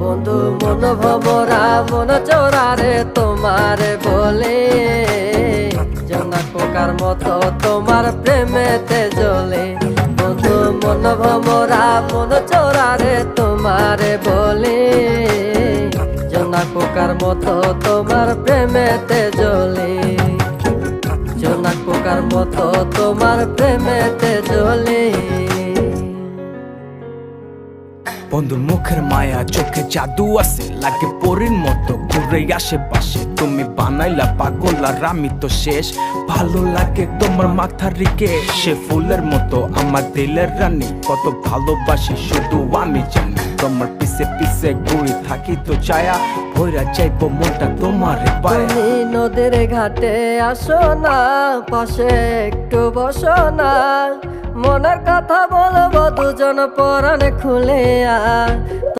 বন্ধু মন ভমরা মন চোরারে তোমার বলে, জোনাক পোকার মতো তোমার প্রেমেতে জ্বলে। বন্ধু মন ভমরা মন চোরারে তোমার বলে, জোনাক পোকার মতো তোমার প্রেমেতে জ্বলে। জোনাক পোকার মতো তোমার প্রেমেতে জ্বলে। বন্ধুর মুখের মায়া চোখে জাদু আছে, লাগে পরীর মতো ঘুরে আশেপাশে। তুমি বানাইলা পাগল আর আমি তো শেষ। ভালো লাগে তোমার মাথার রিকে, সে ফুলের মতো আমার দিলের রানী। কত ভালোবাসি শুধু আমি জানি, তোমার পিছে পিছে ঘুরে থাকি তো ছায়া। ভৈরা যাইবো মনটা তোমার পায়ে। তুমি নদীর ঘাটে আসো না, পাশে একটু বসো না, মনের কথা বলবো দুজন পরাণ খুলে।